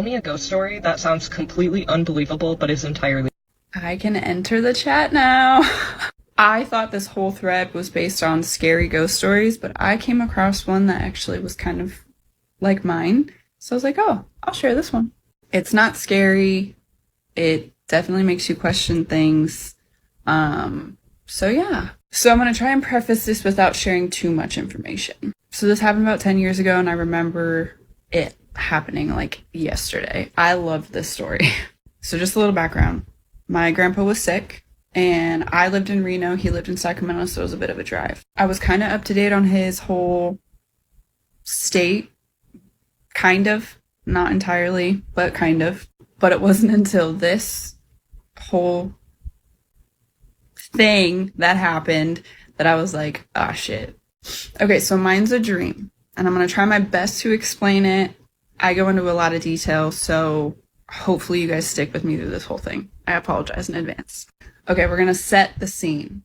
Tell me a ghost story that sounds completely unbelievable but is entirely. I can enter the chat now. I thought this whole thread was based on scary ghost stories, but I came across one that actually was kind of like mine. So I was like, oh, I'll share this one. It's not scary. It definitely makes you question things. So yeah. So I'm going to try and preface this without sharing too much information. So this happened about 10 years ago, and I remember it happening like yesterday. I love this story. So just a little background. My grandpa was sick, and I lived in Reno. He lived in Sacramento, so it was a bit of a drive. I was kind of up to date on his whole state, kind of, not entirely, but kind of. But it wasn't until this whole thing that happened that I was like, ah, shit. Okay, so mine's a dream, and I'm going to try my best to explain it. I go into a lot of detail, so hopefully you guys stick with me through this whole thing. I apologize in advance. Okay, we're going to set the scene.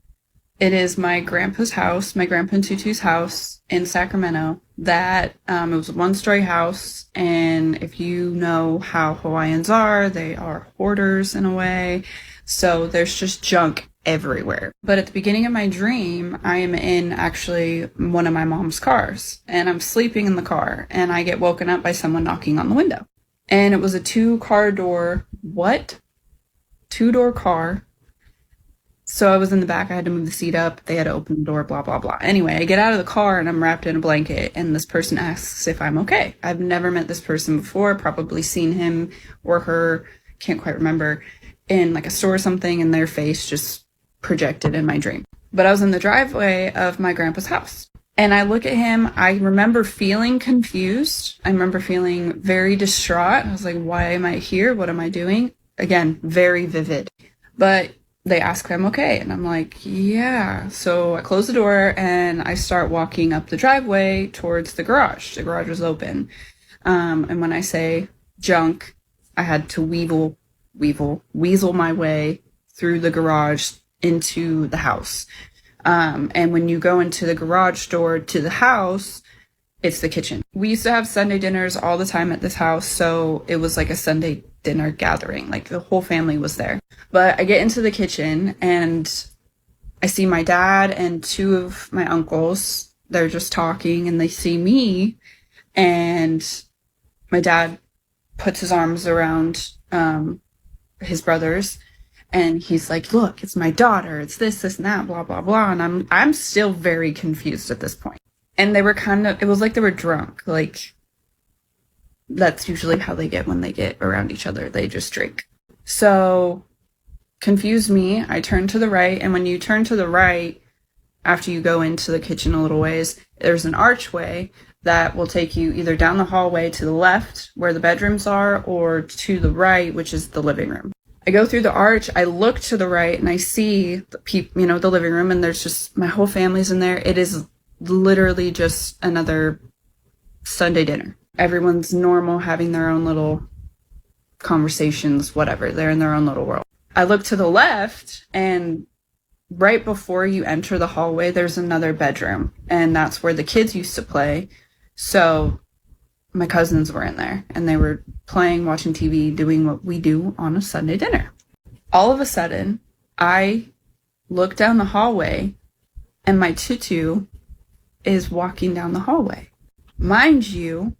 It is my grandpa's house, my grandpa and Tutu's house in Sacramento. That it was a one-story house, and if you know how Hawaiians are, they are hoarders in a way. So there's just junk everywhere. But at the beginning of my dream, I am in actually one of my mom's cars, and I'm sleeping in the car, and I get woken up by someone knocking on the window. And it was a two-door car. So I was in the back. I had to move the seat up. They had to open the door, blah, blah, blah. Anyway, I get out of the car and I'm wrapped in a blanket, and this person asks if I'm okay. I've never met this person before, probably seen him or her, can't quite remember, in like a store or something, and their face just projected in my dream. But I was in the driveway of my grandpa's house. And I look at him. I remember feeling confused. I remember feeling very distraught. I was like, why am I here? What am I doing? Again, very vivid. But they ask if I'm okay, and I'm like, yeah. So I close the door and I start walking up the driveway towards the garage. The garage was open. And when I say junk, I had to weasel my way through the garage into the house. And when you go into the garage door to the house, it's the kitchen. We used to have Sunday dinners all the time at this house, so it was like a Sunday dinner gathering. Like the whole family was there. But I get into the kitchen and I see my dad and two of my uncles. They're just talking, and they see me, and my dad puts his arms around his brothers, and he's like, look, it's my daughter, it's this and that, blah, blah, blah. And I'm still very confused at this point. And they were it was like they were drunk. Like, that's usually how they get when they get around each other. They just drink. So, confused me. I turned to the right, and when you turn to the right, after you go into the kitchen a little ways, there's an archway that will take you either down the hallway to the left, where the bedrooms are, or to the right, which is the living room. I go through the arch, I look to the right, and I see the living room, and there's just, my whole family's in there. It is literally just another Sunday dinner. Everyone's normal, having their own little conversations, whatever. They're in their own little world. I look to the left, and right before you enter the hallway, there's another bedroom, and that's where the kids used to play. So my cousins were in there, and they were playing, watching TV, doing what we do on a Sunday dinner. All of a sudden, I look down the hallway, and my tutu is walking down the hallway. Mind you,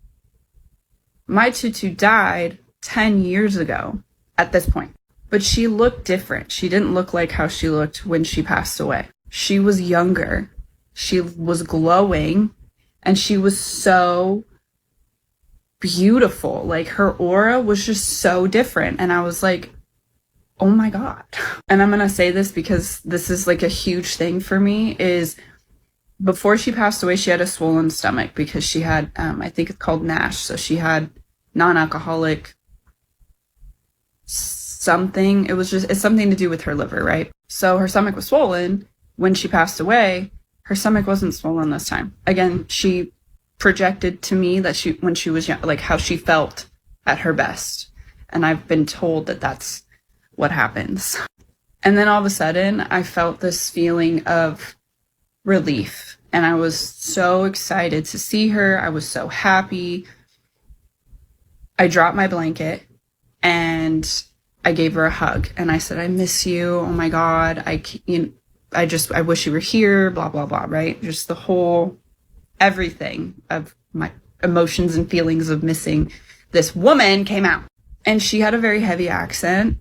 my tutu died 10 years ago at this point, but she looked different. She didn't look like how she looked when she passed away. She was younger. She was glowing, and she was so beautiful. Like, her aura was just so different. And I was like, oh my God. And I'm going to say this because this is like a huge thing for me, is before she passed away, she had a swollen stomach because she had, I think it's called NASH. So she had non-alcoholic something. It's something to do with her liver, right? So her stomach was swollen. When she passed away, her stomach wasn't swollen this time. Again, she projected to me that when she was young, like how she felt at her best. And I've been told that that's what happens. And then all of a sudden, I felt this feeling of relief. And I was so excited to see her. I was so happy. I dropped my blanket and I gave her a hug and I said, I miss you. Oh my God. I wish you were here, blah, blah, blah, right? Just the whole, everything of my emotions and feelings of missing this woman came out. And she had a very heavy accent.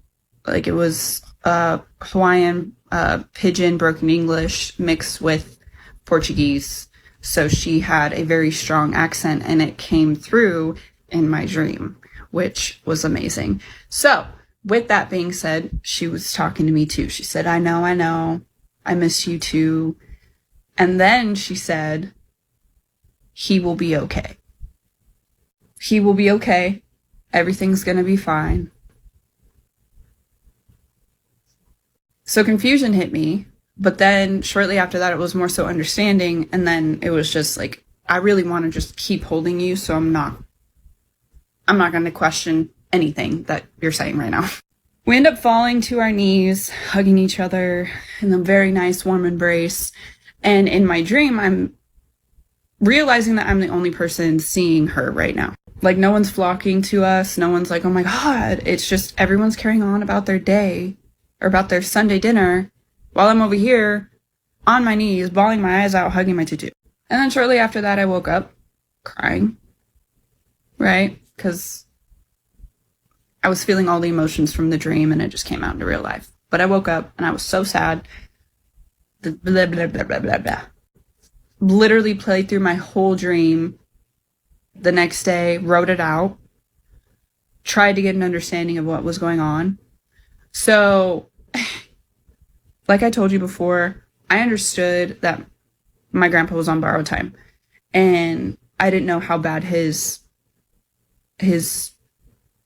Like it was Hawaiian, pidgin, broken English mixed with Portuguese. So she had a very strong accent and it came through in my dream, which was amazing. So with that being said, she was talking to me too. She said, I know. I miss you too. And then she said, he will be okay. He will be okay. Everything's going to be fine. So confusion hit me. But then shortly after that, it was more so understanding. And then it was just like, I really want to just keep holding you. So I'm not going to question anything that you're saying right now. We end up falling to our knees, hugging each other in a very nice warm embrace. And in my dream, I'm realizing that I'm the only person seeing her right now. Like no one's flocking to us. No one's like, oh my God. It's just everyone's carrying on about their day or about their Sunday dinner while I'm over here on my knees, bawling my eyes out, hugging my tutu. And then shortly after that, I woke up crying, right? Because I was feeling all the emotions from the dream and it just came out into real life. But I woke up and I was so sad. Blah, blah, blah, blah, blah, blah. Literally played through my whole dream the next day, wrote it out, tried to get an understanding of what was going on. So, like I told you before, I understood that my grandpa was on borrowed time. And I didn't know how bad his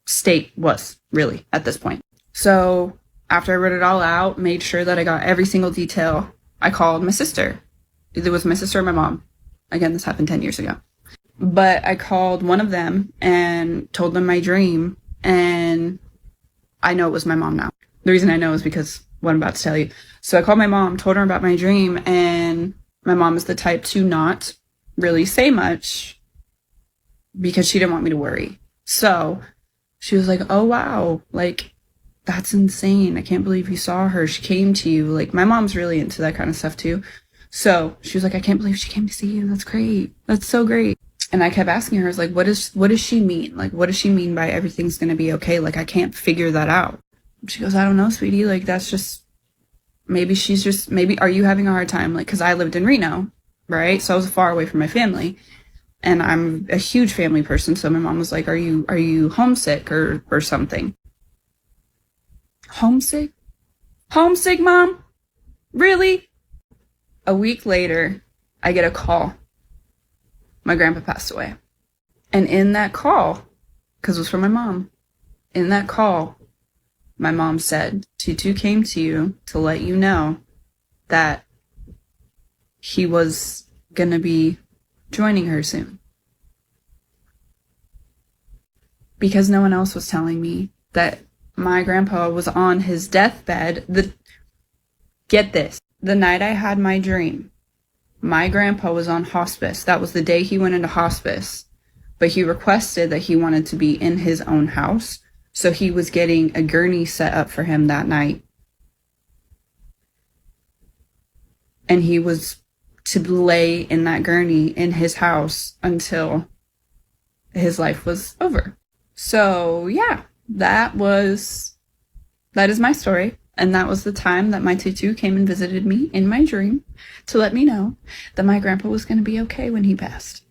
state was, really, at this point. So, after I wrote it all out, made sure that I got every single detail, I called my sister. It was my sister or my mom. Again, this happened 10 years ago. But I called one of them and told them my dream. And I know it was my mom now. The reason I know is because what I'm about to tell you. So I called my mom, told her about my dream. And my mom is the type to not really say much because she didn't want me to worry. So she was like, oh, wow. Like, that's insane. I can't believe you saw her. She came to you. Like, my mom's really into that kind of stuff too. So she was like, I can't believe she came to see you. That's great. That's so great. And I kept asking her, I was like, what does she mean? Like, what does she mean by everything's going to be okay? Like, I can't figure that out. She goes, I don't know, sweetie. Like, that's just, maybe are you having a hard time? Like, cause I lived in Reno, right? So I was far away from my family and I'm a huge family person. So my mom was like, are you homesick or something? Homesick? Homesick, Mom? Really? A week later, I get a call. My grandpa passed away. And in that call, because it was from my mom, in that call, my mom said, Tutu came to you to let you know that he was going to be joining her soon. Because no one else was telling me that my grandpa was on his deathbed. Get this. The night I had my dream, my grandpa was on hospice. That was the day he went into hospice. But he requested that he wanted to be in his own house. So he was getting a gurney set up for him that night. And he was to lay in that gurney in his house until his life was over. So yeah, that is my story. And that was the time that my tutu came and visited me in my dream to let me know that my grandpa was going to be okay when he passed.